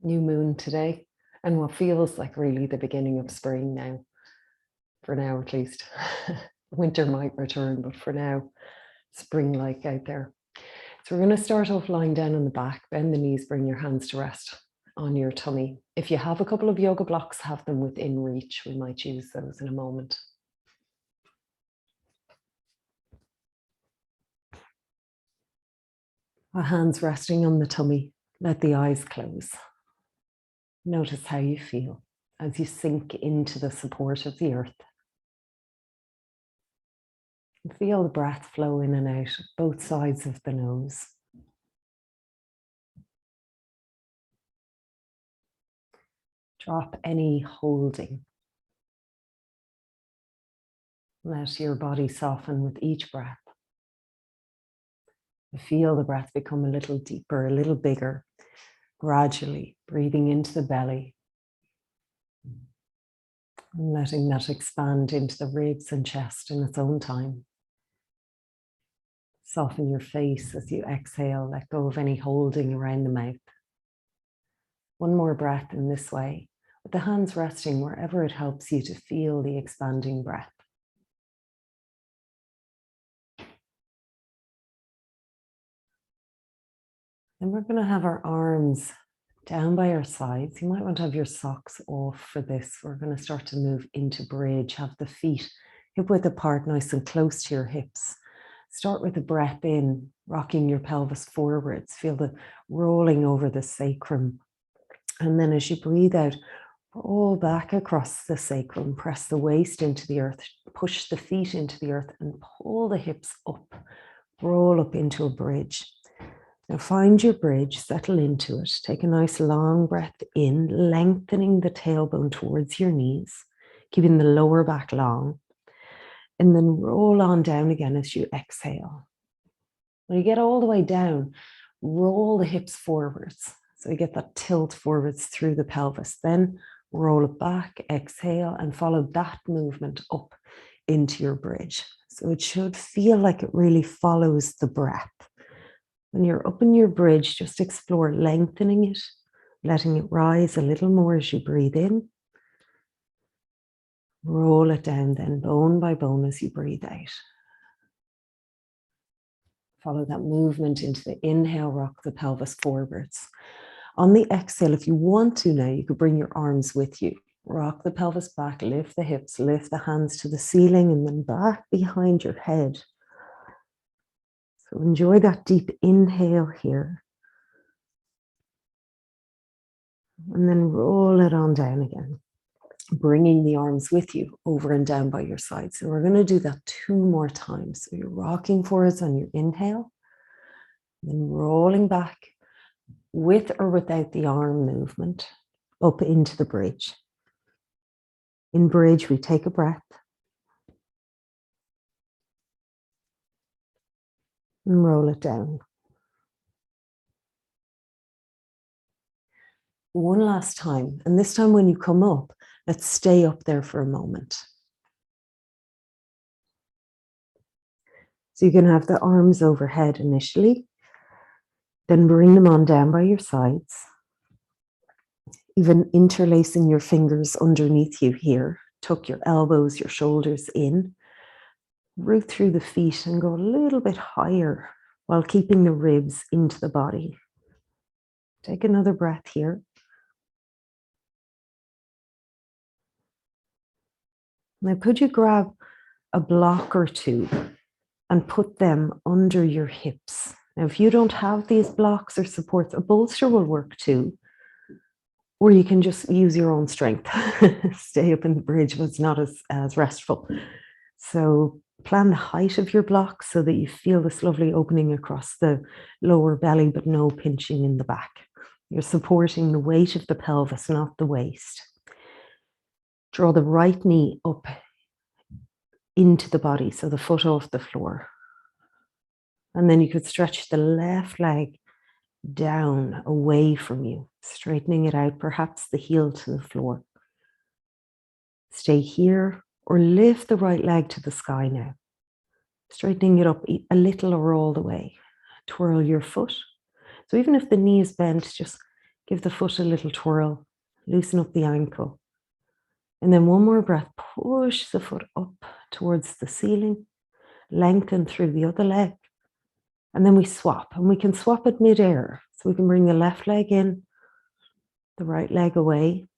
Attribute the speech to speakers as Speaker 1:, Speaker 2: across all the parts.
Speaker 1: New moon today, and what feels like really the beginning of spring now, for now at least. Winter might return, but for now, spring-like out there. So we're going to start off lying down on the back, bend the knees, bring your hands to rest on your tummy. If you have a couple of yoga blocks, have them within reach. We might use those in a moment. Our hands resting on the tummy, let the eyes close. Notice how you feel as you sink into the support of the earth. Feel the breath flow in and out of both sides of the nose. Drop any holding. Let your body soften with each breath. Feel the breath become a little deeper, a little bigger, gradually breathing into the belly. And letting that expand into the ribs and chest in its own time. Soften your face as you exhale, let go of any holding around the mouth. One more breath in this way, with the hands resting wherever it helps you to feel the expanding breath. And we're going to have our arms down by our sides. You might want to have your socks off for this. We're going to start to move into bridge. Have the feet hip width apart, nice and close to your hips. Start with the breath in, rocking your pelvis forwards. Feel the rolling over the sacrum. And then as you breathe out, roll back across the sacrum. Press the waist into the earth. Push the feet into the earth and pull the hips up. Roll up into a bridge. Now find your bridge, settle into it. Take a nice long breath in, lengthening the tailbone towards your knees, keeping the lower back long. And then roll on down again as you exhale. When you get all the way down, roll the hips forwards. So you get that tilt forwards through the pelvis. Then roll it back, exhale, and follow that movement up into your bridge. So it should feel like it really follows the breath. When you're up in your bridge, just explore lengthening it, letting it rise a little more as you breathe in. Roll it down then, bone by bone, as you breathe out. Follow that movement into the inhale, rock the pelvis forwards. On the exhale, if you want to now, you could bring your arms with you. Rock the pelvis back, lift the hips, lift the hands to the ceiling, and then back behind your head. So enjoy that deep inhale here. And then roll it on down again, bringing the arms with you over and down by your sides. So we're going to do that 2 more times. So you're rocking forwards on your inhale, then rolling back with or without the arm movement up into the bridge. In bridge, we take a breath. And roll it down. One last time, and this time when you come up, let's stay up there for a moment. So you can have the arms overhead initially, then bring them on down by your sides, even interlacing your fingers underneath you here. Tuck your elbows, your shoulders in, root through the feet and go a little bit higher while keeping the ribs into the body. Take another breath here. Now could you grab a block or 2 and put them under your hips? Now if you don't have these blocks or supports, a bolster will work too, or you can just use your own strength. Stay up in the bridge, but it's not as restful. So plan the height of your blocks so that you feel this lovely opening across the lower belly, but no pinching in the back. You're supporting the weight of the pelvis, not the waist. Draw the right knee up into the body, so the foot off the floor. And then you could stretch the left leg down away from you, straightening it out, perhaps the heel to the floor. Stay here or lift the right leg to the sky now, straightening it up a little or all the way. Twirl your foot. So even if the knee is bent, just Give the foot a little twirl, loosen up the ankle. And then one more breath, push the foot up towards the ceiling, lengthen through the other leg. And then we swap, and we can swap it midair. So we can bring the left leg in, the right leg away.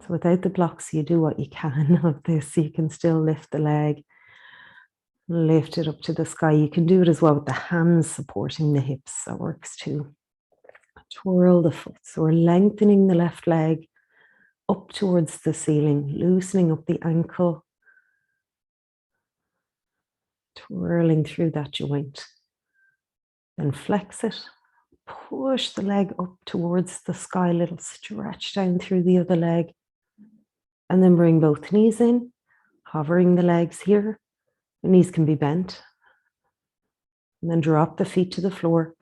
Speaker 1: So without the blocks, you do what you can of this. You can still lift the leg, lift it up to the sky. You can do it as well with the hands supporting the hips. That works too. Twirl the foot. So we're lengthening the left leg up towards the ceiling, loosening up the ankle, twirling through that joint. Then flex it, push the leg up towards the sky, little stretch down through the other leg. And then bring both knees in, hovering the legs here. The knees can be bent. And then drop the feet to the floor,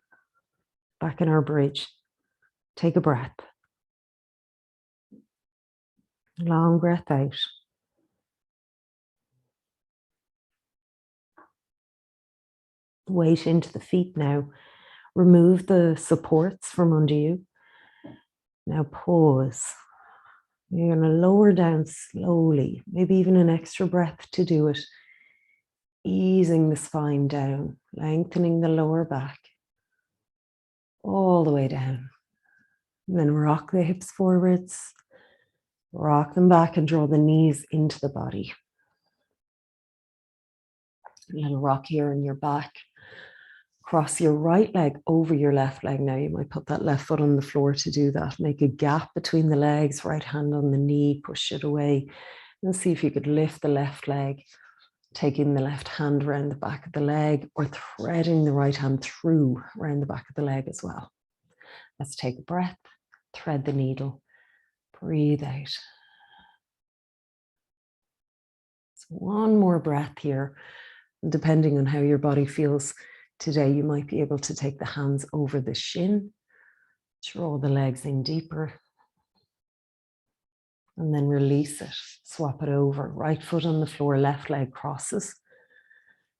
Speaker 1: back in our bridge. Take a breath. Long breath out. Weight into the feet now. Remove the supports from under you. Now pause. You're going to lower down slowly, maybe even an extra breath to do it. Easing the spine down, lengthening the lower back, all the way down. And then rock the hips forwards, rock them back and draw the knees into the body. A little rock here in your back. Cross your right leg over your left leg now. You might put that left foot on the floor to do that. Make a gap between the legs, right hand on the knee, push it away. And see if you could lift the left leg, taking the left hand around the back of the leg or threading the right hand through around the back of the leg as well. Let's take a breath, thread the needle, breathe out. So one more breath here. Depending on how your body feels today, you might be able to take the hands over the shin, draw the legs in deeper, and then release it, swap it over. Right foot on the floor, left leg crosses.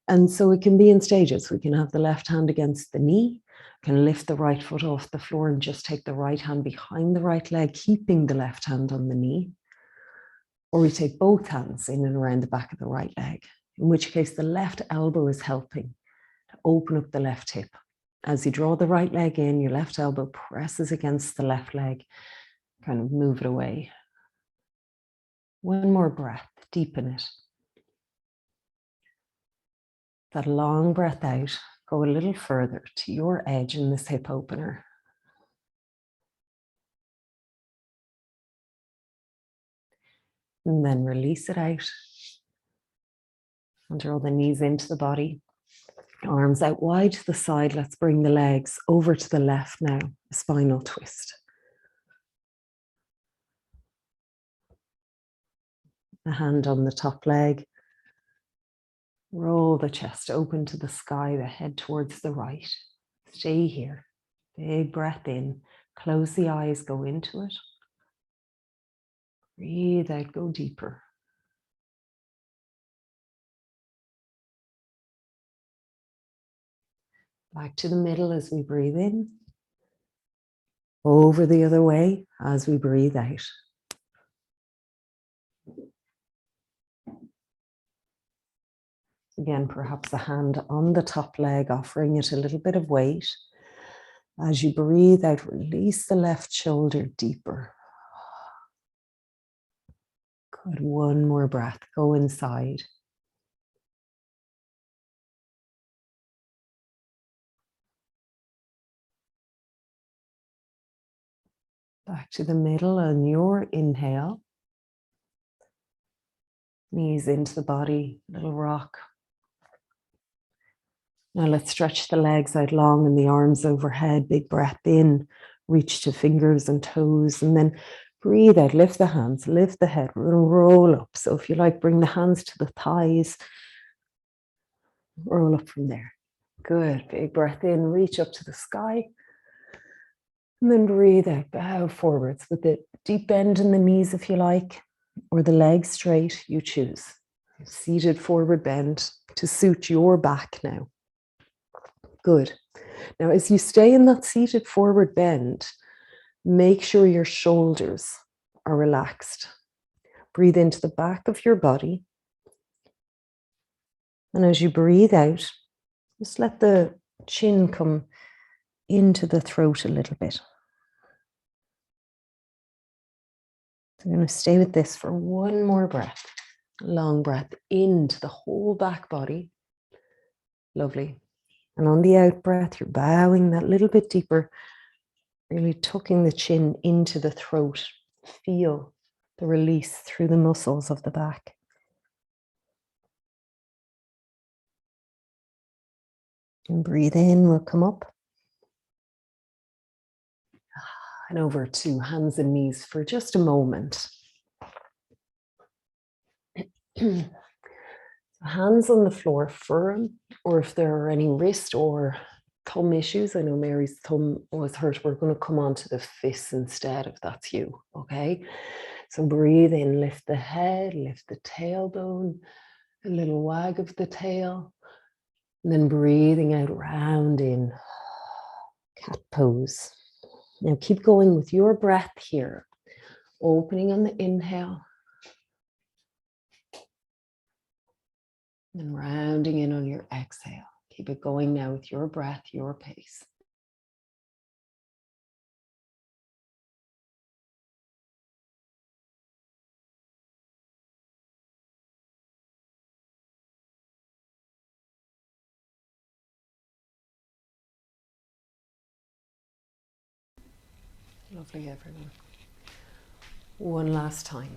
Speaker 1: And so it can be in stages. We can have the left hand against the knee, can lift the right foot off the floor and just take the right hand behind the right leg, keeping the left hand on the knee. Or we take both hands in and around the back of the right leg, in which case the left elbow is helping to open up the left hip. As you draw the right leg in, your left elbow presses against the left leg, kind of move it away. One more breath, deepen it. That long breath out, go a little further to your edge in this hip opener. And then release it out. And draw the knees into the body. Arms out wide to the side. Let's bring the legs over to the left now, a spinal twist. A hand on the top leg. Roll the chest open to the sky, the head towards the right. Stay here. Big breath in. Close the eyes, go into it. Breathe out, go deeper. Back to the middle as we breathe in. Over the other way as we breathe out. Again, perhaps a hand on the top leg, offering it a little bit of weight. As you breathe out, release the left shoulder deeper. Good, one more breath, go inside. Back to the middle on your inhale. Knees into the body, little rock. Now let's stretch the legs out long and the arms overhead. Big breath in, reach to fingers and toes, and then breathe out, lift the hands, lift the head, roll up. So if you like, bring the hands to the thighs, roll up from there. Good, big breath in, reach up to the sky. And then breathe out, bow forwards with the deep bend in the knees if you like, or the legs straight, you choose. Seated forward bend to suit your back now. Good. Now, as you stay in that seated forward bend, Make sure your shoulders are relaxed. Breathe into the back of your body. And as you breathe out, just let the chin come into the throat a little bit. So I'm going to stay with this for one more breath. Long breath into the whole back body. Lovely. And on the out breath, you're bowing that little bit deeper, really tucking the chin into the throat. Feel the release through the muscles of the back. And breathe in, we'll come up. And over to hands and knees for just a moment. Hands on the floor firm, or if there are any wrist or thumb issues, I know Mary's thumb was hurt, we're going to come on to the fists instead if that's you, okay? So breathe in, lift the head, lift the tailbone, a little wag of the tail, and then breathing out, round in, cat pose. Now keep going with your breath here, opening on the inhale, and rounding in on your exhale. Keep it going now with your breath, your pace. Lovely, everyone. One last time.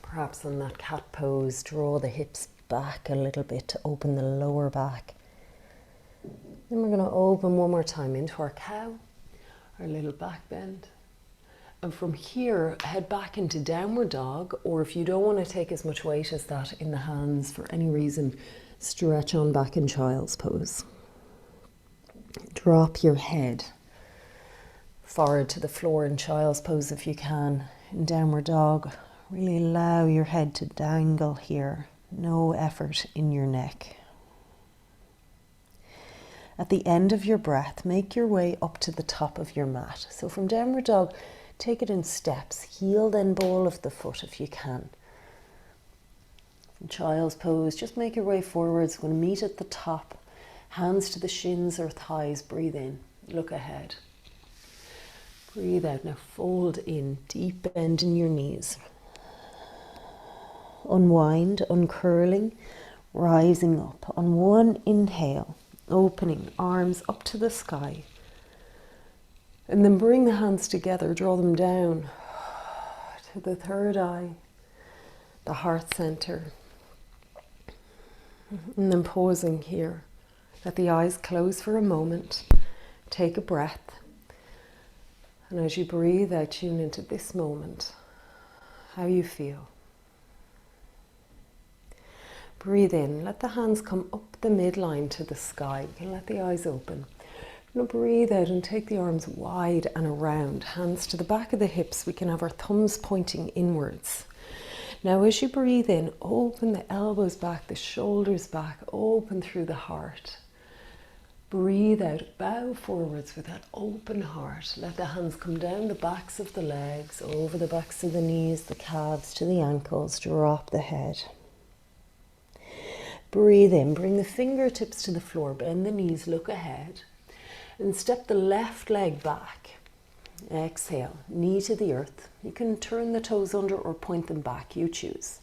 Speaker 1: Perhaps on that cat pose, draw the hips back a little bit to open the lower back. Then we're going to open one more time into our cow, our little back bend. And from here, head back into downward dog, or if you don't want to take as much weight as that in the hands for any reason, stretch on back in child's pose. Drop your head forward to the floor in child's pose if you can. In downward dog, really allow your head to dangle here. No effort in your neck. At the end of your breath, make your way up to the top of your mat. So from downward dog, take it in steps. Heel then ball of the foot if you can. From child's pose, just make your way forwards. We're going to meet at the top. Hands to the shins or thighs. Breathe in. Look ahead. Breathe out. Now fold in. Deep bend in your knees. Unwind, uncurling, rising up. On one inhale, opening arms up to the sky. And then bring the hands together, draw them down to the third eye, the heart center. And then pausing here. Let the eyes close for a moment. Take a breath. And as you breathe out, tune into this moment, how you feel. Breathe in, let the hands come up the midline to the sky. You can let the eyes open. Now breathe out and take the arms wide and around. Hands to the back of the hips. We can have our thumbs pointing inwards. Now as you breathe in, open the elbows back, the shoulders back, open through the heart. Breathe out, bow forwards with that open heart. Let the hands come down the backs of the legs, over the backs of the knees, the calves to the ankles. Drop the head. Breathe in, bring the fingertips to the floor, bend the knees, look ahead. And step the left leg back. Exhale, knee to the earth. You can turn the toes under or point them back, you choose.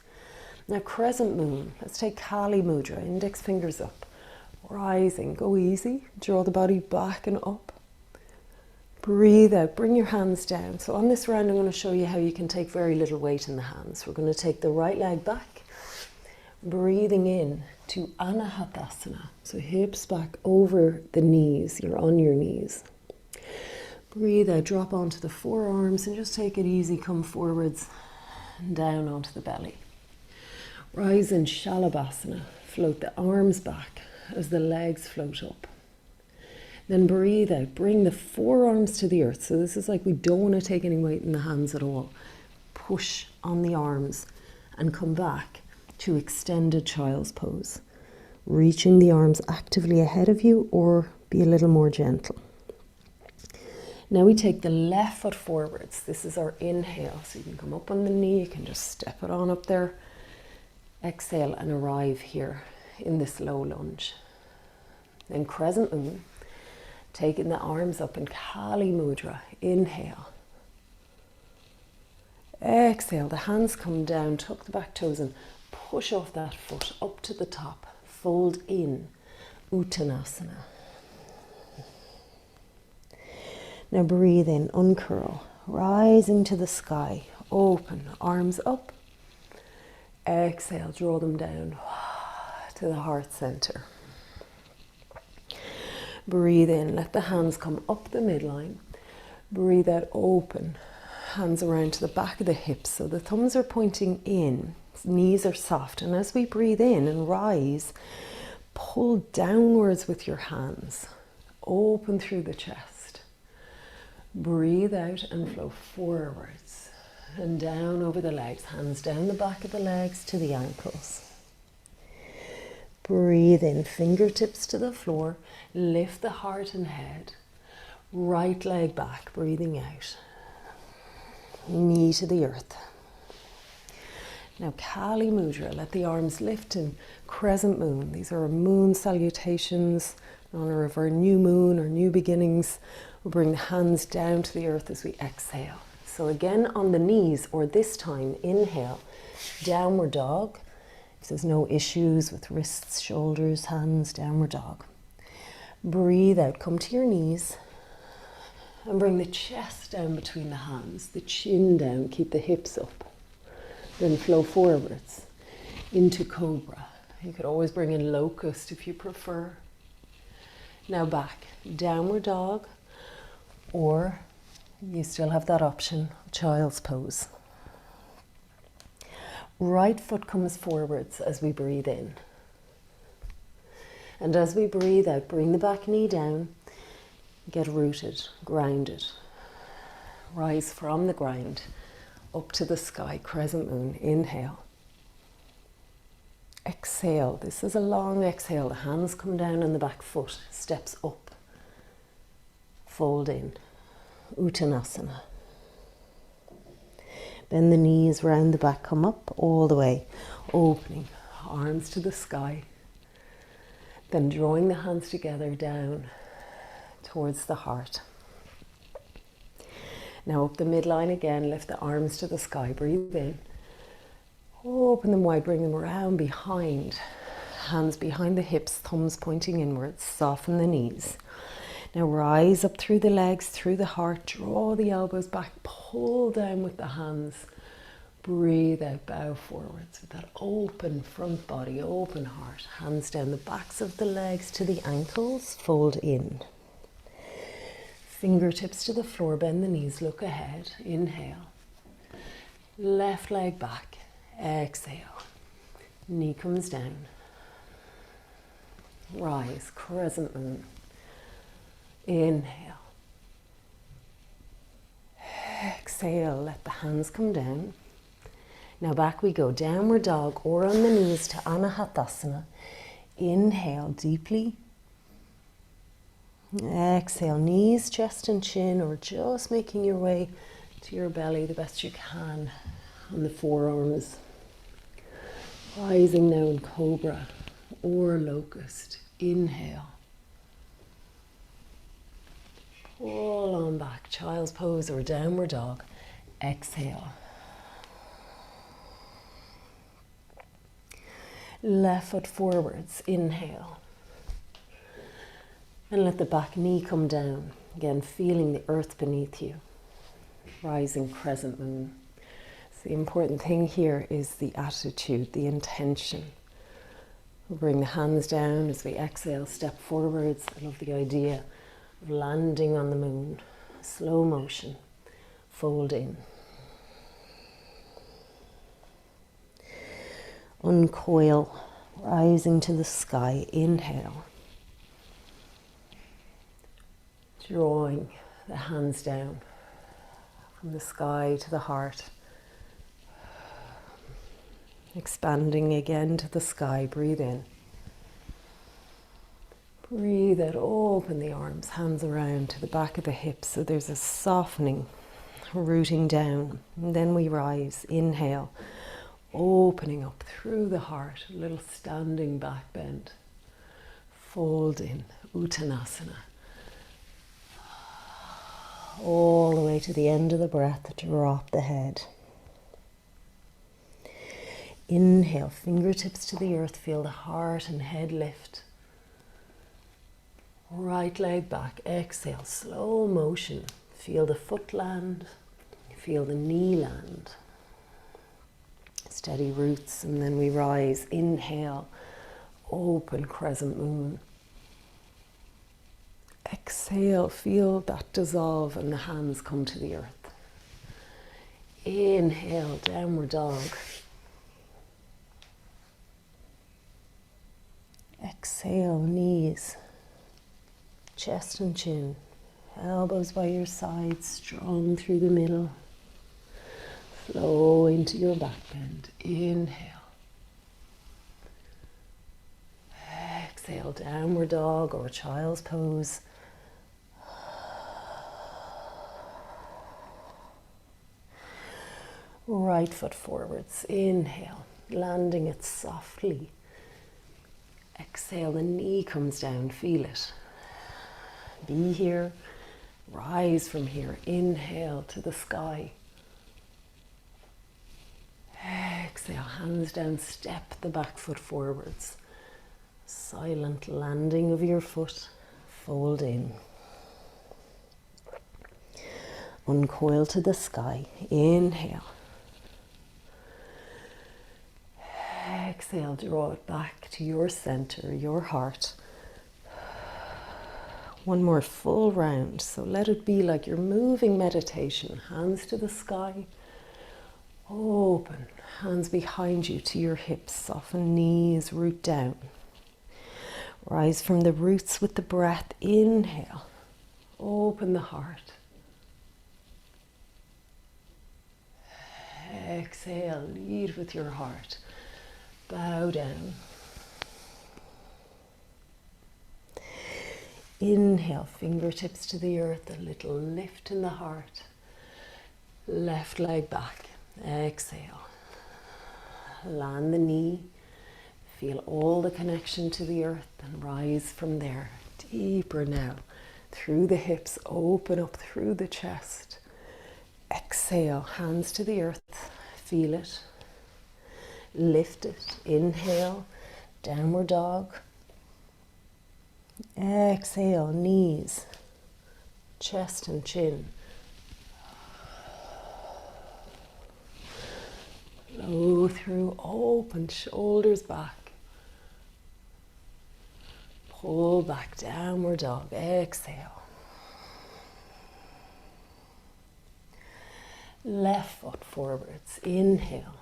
Speaker 1: Now crescent moon, let's take Kali Mudra, index fingers up. Rising, go easy, draw the body back and up. Breathe out, bring your hands down. So on this round I'm going to show you how you can take very little weight in the hands. We're going to take the right leg back, breathing in to Anahatasana. So hips back over the knees, you're on your knees. Breathe out, drop onto the forearms and just take it easy, come forwards and down onto the belly. Rise in Shalabhasana, float the arms back as the legs float up. Then breathe out, bring the forearms to the earth. So this is like we don't want to take any weight in the hands at all. Push on the arms and come back to extended child's pose. Reaching the arms actively ahead of you or be a little more gentle. Now we take the left foot forwards. This is our inhale. So you can come up on the knee, you can just step it on up there. Exhale and arrive here in this low lunge. Then crescent moon, taking the arms up in Kali Mudra. Inhale. Exhale, the hands come down, tuck the back toes in, push off that foot up to the top, fold in, Uttanasana. Now breathe in, uncurl, rising to the sky, open, arms up. Exhale, draw them down to the heart center. Breathe in, let the hands come up the midline. Breathe out, open. Hands around to the back of the hips, so the thumbs are pointing in, knees are soft, and as we breathe in and rise, pull downwards with your hands, open through the chest. Breathe out and flow forwards and down over the legs, hands down the back of the legs to the ankles. Breathe in, fingertips to the floor, lift the heart and head, right leg back, breathing out. Knee to the earth. Now Kali Mudra, let the arms lift in crescent moon. These are our moon salutations in honor of our new moon, our new beginnings. We'll bring the hands down to the earth as we exhale. So again on the knees, or this time inhale, downward dog. If there's no issues with wrists, shoulders, hands, downward dog. Breathe out, come to your knees. And bring the chest down between the hands, the chin down, keep the hips up. Then flow forwards into cobra. You could always bring in locust if you prefer. Now back, downward dog, or you still have that option, child's pose. Right foot comes forwards as we breathe in. And as we breathe out, bring the back knee down. Get rooted, grounded. Rise from the ground up to the sky, crescent moon. Inhale. Exhale. This is a long exhale. The hands come down and the back foot steps up. Fold in. Uttanasana. Bend the knees round the back, come up all the way. Opening, arms to the sky. Then drawing the hands together down towards the heart. Now up the midline again, lift the arms to the sky, breathe in. Open them wide, bring them around behind. Hands behind the hips, thumbs pointing inwards, soften the knees. Now rise up through the legs, through the heart, draw the elbows back, pull down with the hands. Breathe out, bow forwards with that open front body, open heart. Hands down the backs of the legs to the ankles, fold in. Fingertips to the floor, bend the knees, look ahead. Inhale. Left leg back. Exhale. Knee comes down. Rise, crescent moon. Inhale. Exhale, let the hands come down. Now back we go, downward dog or on the knees to Anahatasana. Inhale deeply. Exhale, knees, chest and chin, or just making your way to your belly the best you can on the forearms. Rising now in cobra or locust. Inhale. Pull on back, child's pose or downward dog. Exhale. Left foot forwards, inhale. And let the back knee come down. Again, feeling the earth beneath you. Rising crescent moon. So the important thing here is the attitude, the intention. We'll bring the hands down as we exhale, step forwards. I love the idea of landing on the moon. Slow motion. Fold in. Uncoil, rising to the sky. Inhale. Drawing the hands down from the sky to the heart. Expanding again to the sky. Breathe in. Breathe out, open the arms, hands around to the back of the hips. So there's a softening, rooting down. And then we rise, inhale, opening up through the heart, a little standing back bend. Fold in, Uttanasana. All the way to the end of the breath, drop the head. Inhale, fingertips to the earth, feel the heart and head lift. Right leg back, exhale, slow motion. Feel the foot land, feel the knee land. Steady roots, and then we rise. Inhale, open crescent moon. Exhale, feel that dissolve and the hands come to the earth. Inhale, downward dog. Exhale, knees, chest and chin, elbows by your sides, strong through the middle. Flow into your back bend. Inhale. Exhale, downward dog or child's pose. Right foot forwards. Inhale, landing it softly. Exhale, the knee comes down, feel it. Be here, rise from here. Inhale to the sky. Exhale, hands down, step the back foot forwards. Silent landing of your foot, fold in. Uncoil to the sky, inhale. Exhale, draw it back to your center, your heart. One more full round, so let it be like you're moving meditation. Hands to the sky, open, hands behind you to your hips, soften knees, root down. Rise from the roots with the breath, inhale, open the heart. Exhale, lead with your heart. Bow down. Inhale, fingertips to the earth, a little lift in the heart. Left leg back. Exhale. Land the knee. Feel all the connection to the earth and rise from there. Deeper now. Through the hips, open up through the chest. Exhale, hands to the earth. Feel it. Lift it. Inhale, downward dog. Exhale, knees, chest and chin. Flow through, open shoulders back. Pull back, downward dog. Exhale. Left foot forwards. Inhale.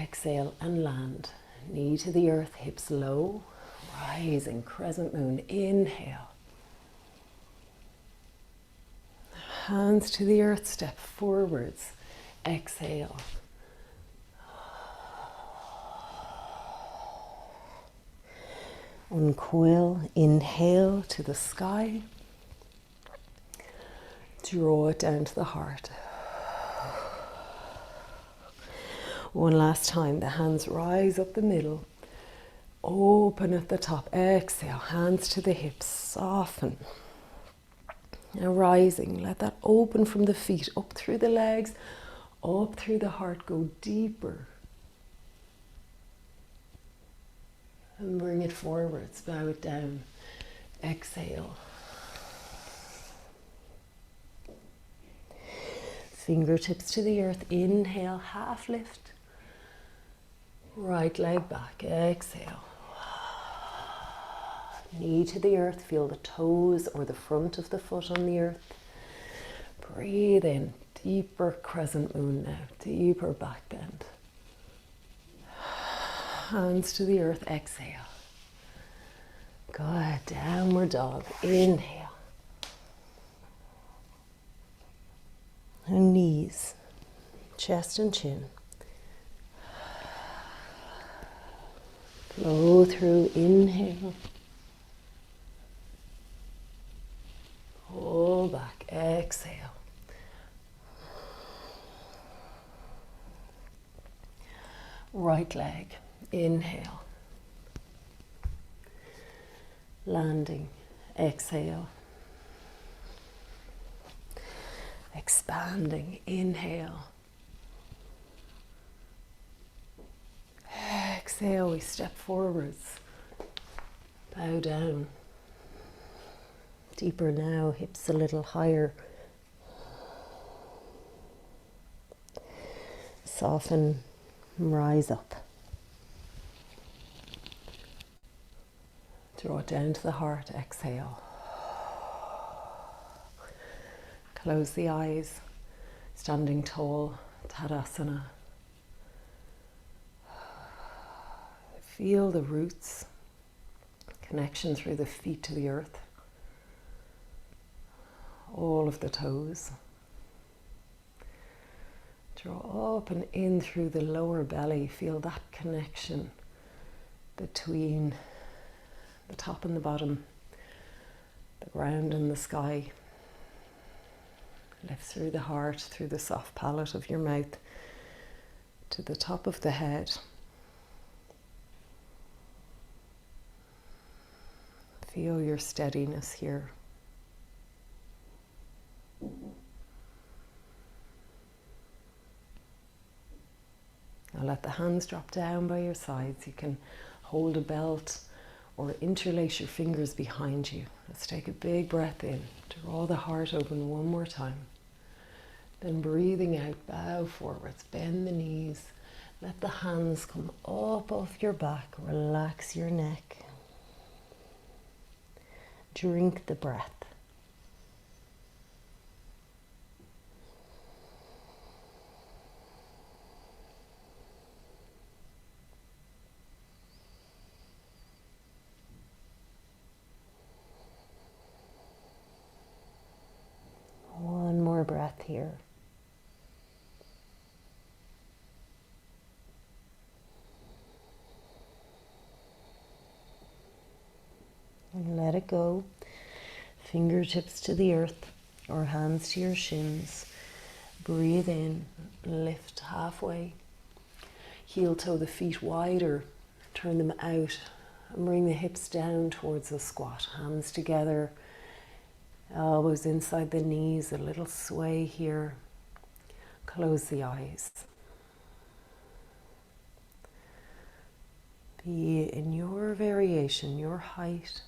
Speaker 1: Exhale and land. Knee to the earth, hips low. Rising crescent moon. Inhale. Hands to the earth, step forwards. Exhale. Uncoil, inhale to the sky. Draw it down to the heart. One last time, the hands rise up the middle. Open at the top. Exhale, hands to the hips, soften. Now rising, let that open from the feet, up through the legs, up through the heart, go deeper. And bring it forwards, bow it down. Exhale. Fingertips to the earth, inhale, half lift. Right leg back, exhale. Knee to the earth, feel the toes or the front of the foot on the earth. Breathe in, deeper crescent moon now, deeper back bend. Hands to the earth, exhale. Good, downward dog, inhale. And knees, chest and chin. Flow through, inhale. back, exhale. Right leg, inhale. Landing, exhale. Expanding, inhale. Exhale, we step forwards. Bow down. Deeper now, hips a little higher. Soften, rise up. Draw it down to the heart, exhale. Close the eyes, standing tall, Tadasana. Feel the roots, connection through the feet to the earth, all of the toes. Draw up and in through the lower belly, feel that connection between the top and the bottom, the ground and the sky. Lift through the heart, through the soft palate of your mouth, to the top of the head. Feel your steadiness here. Now let the hands drop down by your sides. You can hold a belt or interlace your fingers behind you. Let's take a big breath in. Draw the heart open one more time. Then breathing out, bow forwards, bend the knees. Let the hands come up off your back. Relax your neck. Drink the breath. One more breath here. And let it go. Fingertips to the earth or hands to your shins. Breathe in, lift halfway. Heel toe the feet wider, turn them out and bring the hips down towards a squat. Hands together, elbows inside the knees, a little sway here. Close the eyes. Be in your variation, your height.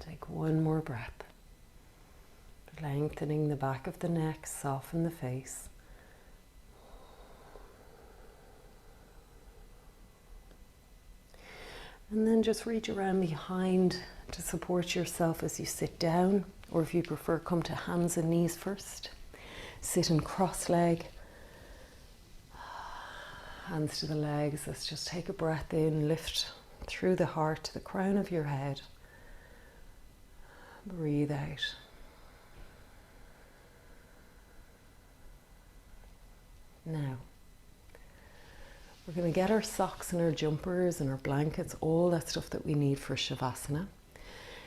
Speaker 1: Take one more breath. Lengthening the back of the neck, soften the face. And then just reach around behind to support yourself as you sit down, or if you prefer, come to hands and knees first. Sit in cross leg. Hands to the legs. Let's just take a breath in, lift through the heart to the crown of your head. Breathe out. Now, we're going to get our socks and our jumpers and our blankets, all that stuff that we need for Shavasana.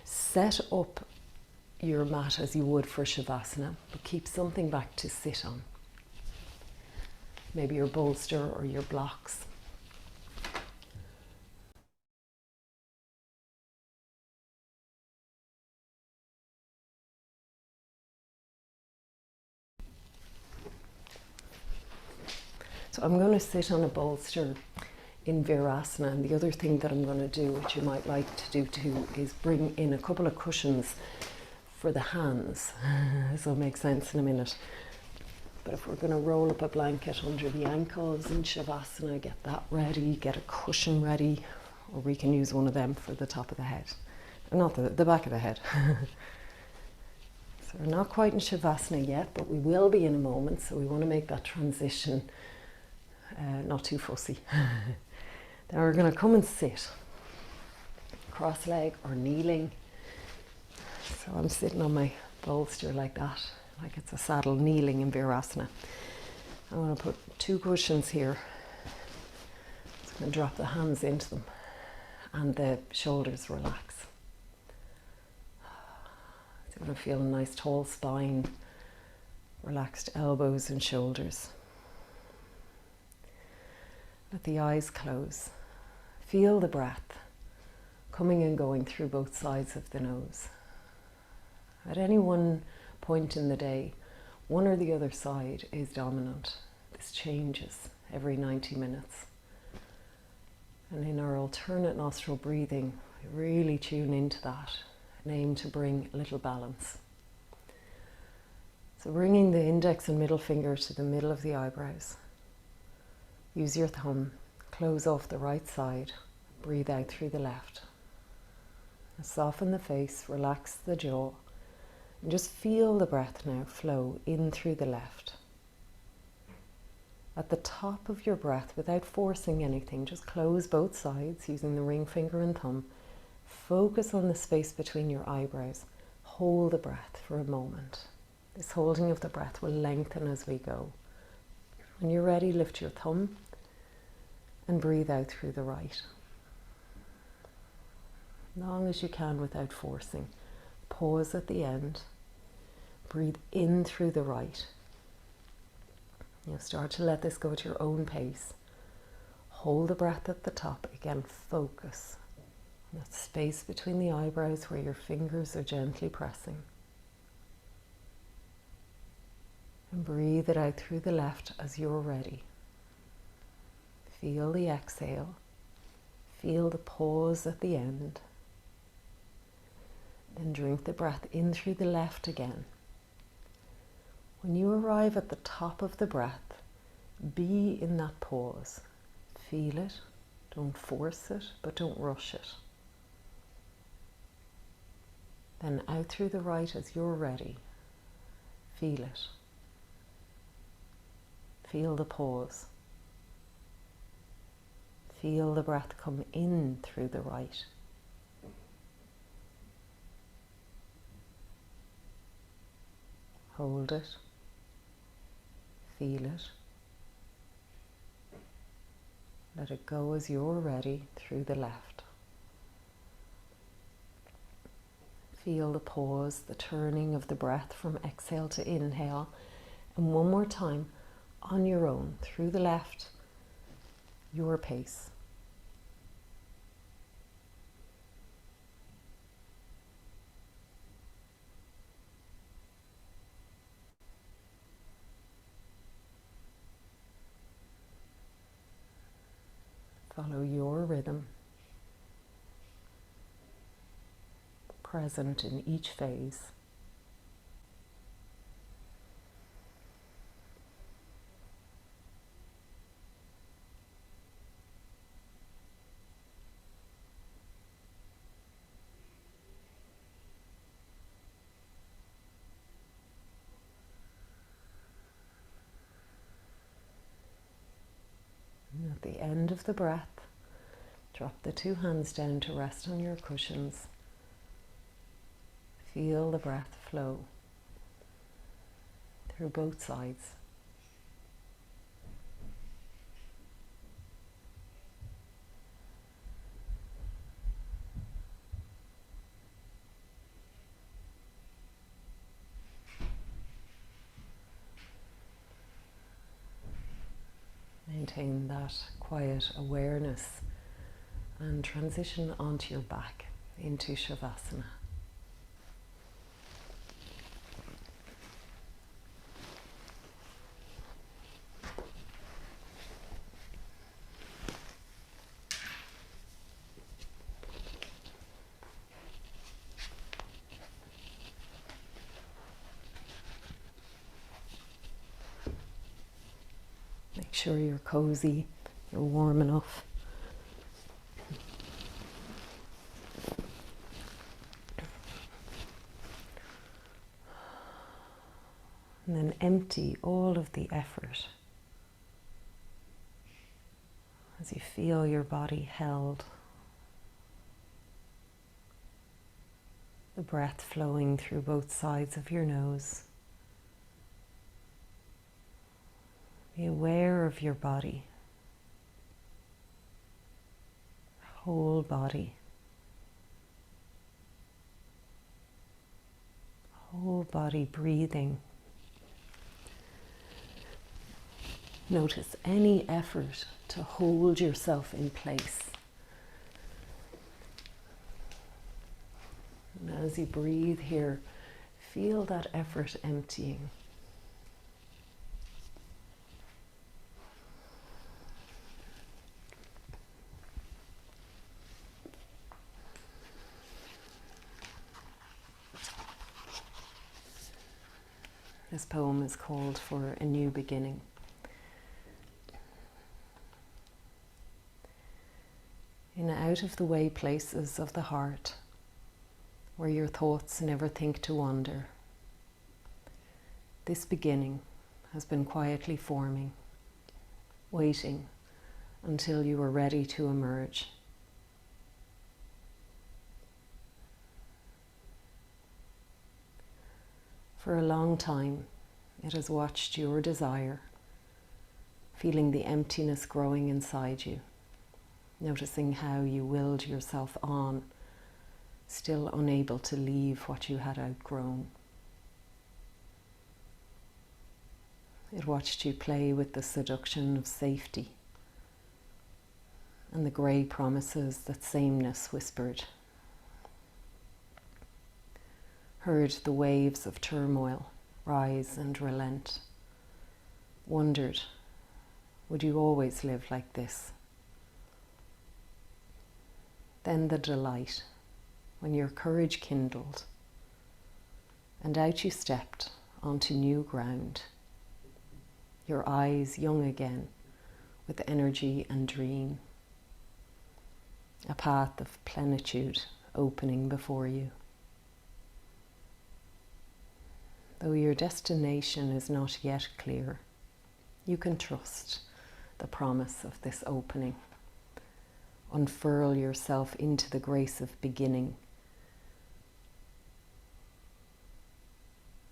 Speaker 1: Set up your mat as you would for Shavasana, but keep something back to sit on. Maybe your bolster or your blocks. So I'm going to sit on a bolster in Virasana, and the other thing that I'm going to do, which you might like to do too, is bring in a couple of cushions for the hands. This will make sense in a minute. But if we're going to roll up a blanket under the ankles in Shavasana, get that ready, get a cushion ready, or we can use one of them for the top of the head. Not the back of the head. So we're not quite in Shavasana yet, but we will be in a moment, so we want to make that transition not too fussy. Then we're going to come and sit, cross leg or kneeling. So I'm sitting on my bolster like that, like it's a saddle, kneeling in Virasana. I'm going to put two cushions here. So I'm going to drop the hands into them and the shoulders relax. Going to feel a nice tall spine, relaxed elbows and shoulders. Let the eyes close. Feel the breath coming and going through both sides of the nose. At any one point in the day, one or the other side is dominant. This changes every 90 minutes. And in our alternate nostril breathing, we really tune into that and aim to bring a little balance. So bringing the index and middle finger to the middle of the eyebrows. Use your thumb, close off the right side, breathe out through the left. Soften the face, relax the jaw, and just feel the breath now flow in through the left. At the top of your breath, without forcing anything, just close both sides using the ring finger and thumb. Focus on the space between your eyebrows. Hold the breath for a moment. This holding of the breath will lengthen as we go. When you're ready, lift your thumb and breathe out through the right. Long as you can without forcing. Pause at the end. Breathe in through the right. You'll start to let this go at your own pace. Hold the breath at the top. Again, focus on that space between the eyebrows where your fingers are gently pressing. And breathe it out through the left as you're ready. Feel the exhale. Feel the pause at the end. Then drink the breath in through the left again. When you arrive at the top of the breath, be in that pause. Feel it. Don't force it, but don't rush it. Then out through the right as you're ready. Feel it. Feel the pause. Feel the breath come in through the right. Hold it. Feel it. Let it go as you're ready through the left. Feel the pause, the turning of the breath from exhale to inhale. And one more time, on your own, through the left, your pace. Follow your rhythm, present in each phase. And at the end of the breath, drop the two hands down to rest on your cushions. Feel the breath flow through both sides. Maintain that quiet awareness and transition onto your back into savasana. Make sure you're cozy, you're warm enough. And then empty all of the effort as you feel your body held. The breath flowing through both sides of your nose. Be aware of your body, whole body. whole body breathing. Notice any effort to hold yourself in place. And as you breathe here, feel that effort emptying. This poem is called For a New Beginning. In out-of-the-way places of the heart, where your thoughts never think to wander, this beginning has been quietly forming, waiting until you are ready to emerge. For a long time, it has watched your desire, feeling the emptiness growing inside you, noticing how you willed yourself on, still unable to leave what you had outgrown. It watched you play with the seduction of safety and the grey promises that sameness whispered. Heard the waves of turmoil rise and relent, wondered, would you always live like this? Then the delight, when your courage kindled, and out you stepped onto new ground, your eyes young again with energy and dream, a path of plenitude opening before you. Though your destination is not yet clear, you can trust the promise of this opening. Unfurl yourself into the grace of beginning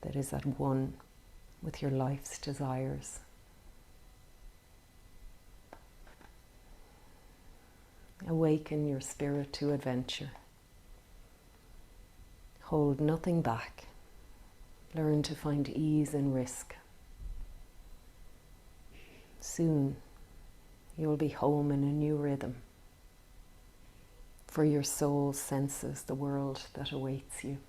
Speaker 1: that is at one with your life's desires. Awaken your spirit to adventure. Hold nothing back. Learn to find ease in risk. Soon you'll be home in a new rhythm, for your soul senses the world that awaits you.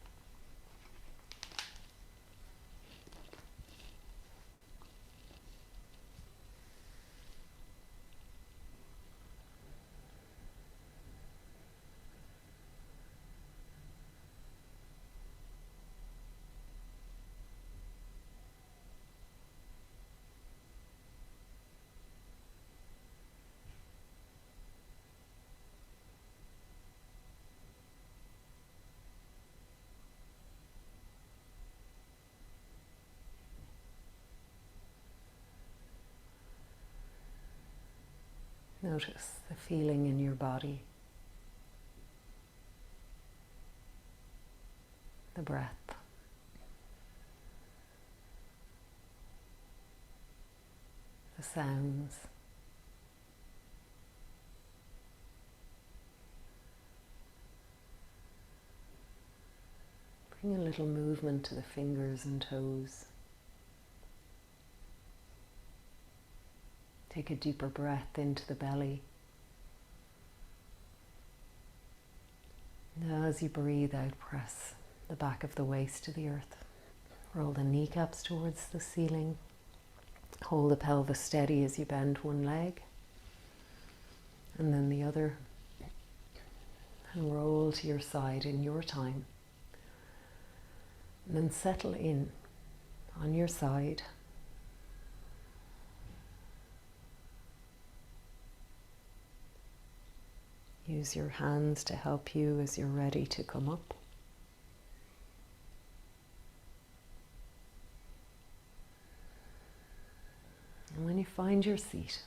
Speaker 1: Notice the feeling in your body, the breath. The sounds. Bring a little movement to the fingers and toes. Take a deeper breath into the belly. And as you breathe out, press the back of the waist to the earth. Roll the kneecaps towards the ceiling. Hold the pelvis steady as you bend one leg and then the other. And roll to your side in your time. And then settle in on your side. Use your hands to help you as you're ready to come up. And when you find your seat,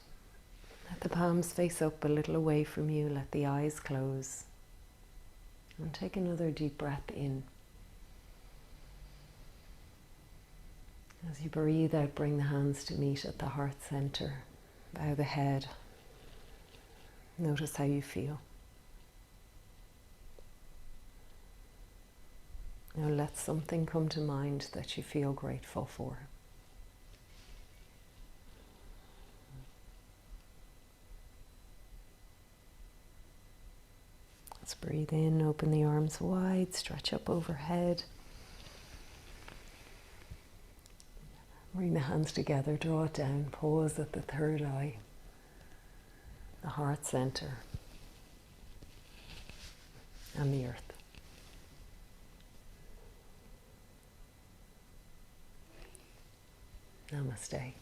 Speaker 1: let the palms face up a little away from you, let the eyes close. And take another deep breath in. As you breathe out, bring the hands to meet at the heart center. Bow the head. Notice how you feel. Now let something come to mind that you feel grateful for. Let's breathe in, open the arms wide, stretch up overhead. Bring the hands together, draw it down, pause at the third eye, the heart center, and the earth. Namaste.